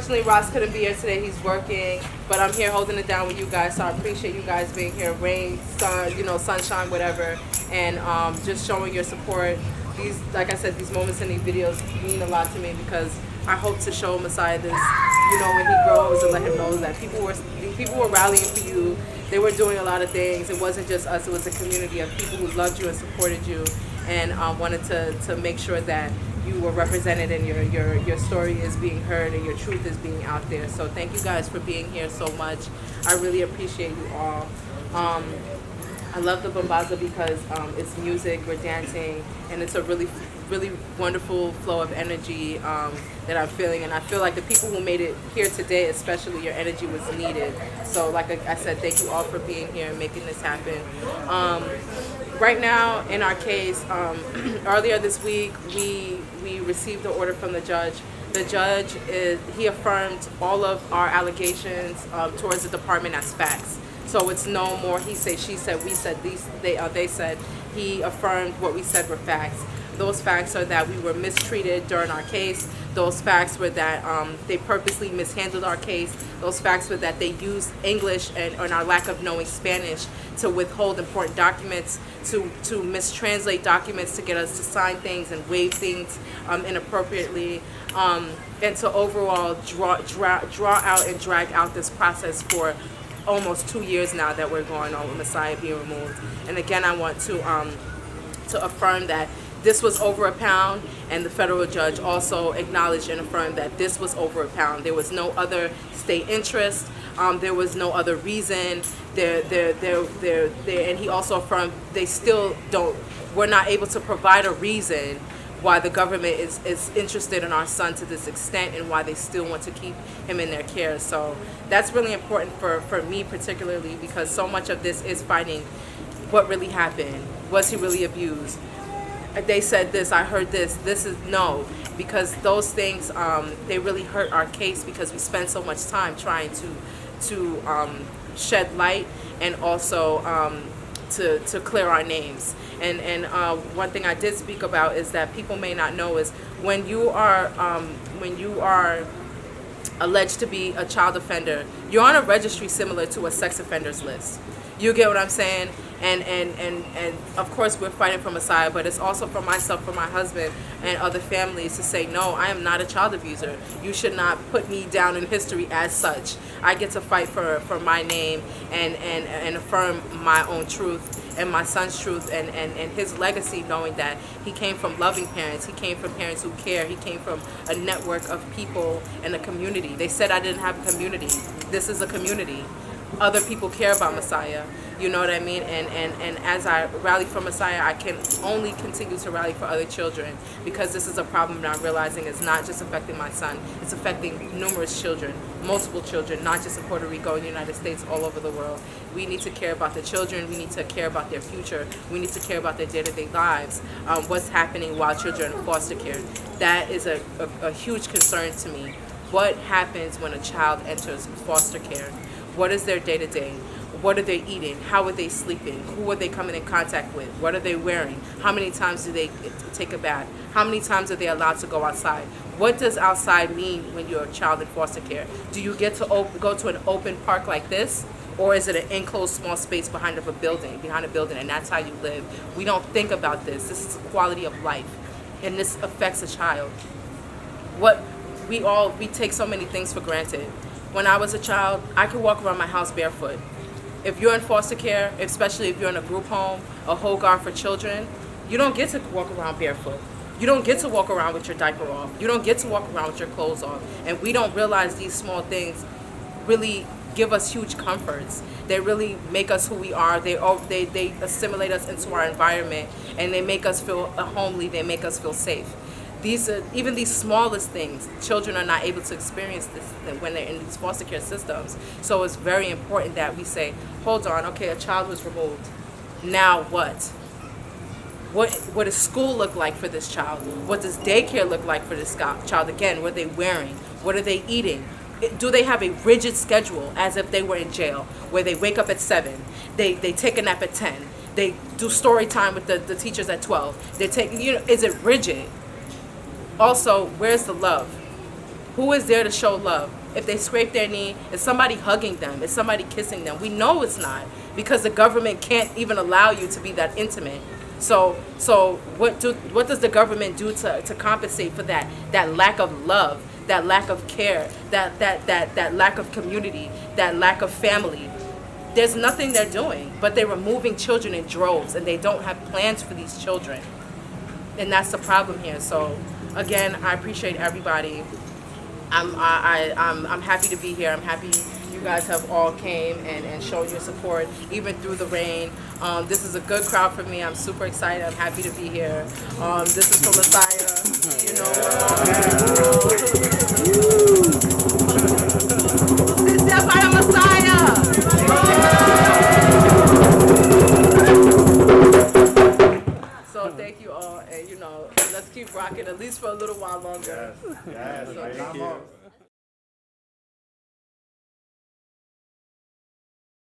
unfortunately, Ross couldn't be here today. He's working, but I'm here holding it down with you guys. So I appreciate you guys being here, rain, sun, sunshine, whatever, and just showing your support. These, like I said, these moments in these videos mean a lot to me because I hope to show Messiah this, when he grows, and let him know that people were rallying for you. They were doing a lot of things. It wasn't just us. It was a community of people who loved you and supported you, and wanted to make sure that you were represented and your story is being heard and your truth is being out there. So thank you guys for being here so much. I really appreciate you all. I love the Bombazo because it's music, we're dancing, and it's a really, really wonderful flow of energy that I'm feeling. And I feel like the people who made it here today, especially, your energy was needed. So like I said, thank you all for being here and making this happen. Right now, in our case, earlier this week, we received the order from the judge. The judge, he affirmed all of our allegations towards the department as facts. So it's no more he said, she said, we said, they said. He affirmed what we said were facts. Those facts are that we were mistreated during our case. Those facts were that they purposely mishandled our case. Those facts were that they used English and our lack of knowing Spanish to withhold important documents, to mistranslate documents to get us to sign things and waive things inappropriately, and to overall draw out and drag out this process for almost 2 years now that we're going on with Messiah being removed. And again, I want to affirm that this was over £1, and the federal judge also acknowledged and affirmed that this was over £1. There was no other state interest. There was no other reason. And he also affirmed they still we're not able to provide a reason why the government is interested in our son to this extent and why they still want to keep him in their care. So that's really important for me particularly, because so much of this is finding what really happened. Was he really abused? They said this, I heard this. This is no, because those things, they really hurt our case because we spend so much time trying to shed light and also to clear our names. And one thing I did speak about is that people may not know is when you are alleged to be a child offender, you're on a registry similar to a sex offenders list. You get what I'm saying? And of course we're fighting for Messiah, but it's also for myself, for my husband, and other families to say, no, I am not a child abuser. You should not put me down in history as such. I get to fight for my name and affirm my own truth and my son's truth and his legacy, knowing that he came from loving parents. He came from parents who care. He came from a network of people and a community. They said I didn't have a community. This is a community. Other people care about Messiah. You know what I mean? And as I rally for Messiah, I can only continue to rally for other children, because this is a problem that I'm realizing is not just affecting my son. It's affecting numerous children, multiple children, not just in Puerto Rico, in the United States, all over the world. We need to care about the children. We need to care about their future. We need to care about their day-to-day lives, what's happening while children are in foster care. That is a huge concern to me. What happens when a child enters foster care? What is their day-to-day? What are they eating? How are they sleeping? Who are they coming in contact with? What are they wearing? How many times do they take a bath? How many times are they allowed to go outside? What does outside mean when you're a child in foster care? Do you get to go to an open park like this? Or is it an enclosed small space behind a building, and that's how you live? We don't think about this. This is quality of life, and this affects a child. We take so many things for granted. When I was a child, I could walk around my house barefoot. If you're in foster care, especially if you're in a group home, a whole guard for children, you don't get to walk around barefoot. You don't get to walk around with your diaper off. You don't get to walk around with your clothes off. And we don't realize these small things really give us huge comforts. They really make us who we are. They assimilate us into our environment, and they make us feel homely. They make us feel safe. Even these smallest things, children are not able to experience this when they're in these foster care systems. So it's very important that we say, hold on, okay, a child was removed. Now what? What does school look like for this child? What does daycare look like for this child? Again, what are they wearing? What are they eating? Do they have a rigid schedule as if they were in jail, where they wake up at 7, they take a nap at 10, they do story time with the teachers at 12, is it rigid? Also, where's the love? Who is there to show love? If they scrape their knee, is somebody hugging them? Is somebody kissing them? We know it's not, because the government can't even allow you to be that intimate. So what does the government do to compensate for that lack of love, that lack of care, that lack of community, that lack of family? There's nothing they're doing, but they're removing children in droves, and they don't have plans for these children. And that's the problem here. So again, I appreciate everybody. I'm happy to be here. I'm happy you guys have all came and showed your support even through the rain. This is a good crowd for me. I'm super excited. I'm happy to be here. This is from Messiah. You know. This is by Messiah. So thank you all, and let's keep rocking at least for a little while longer. Yes, So, thank you.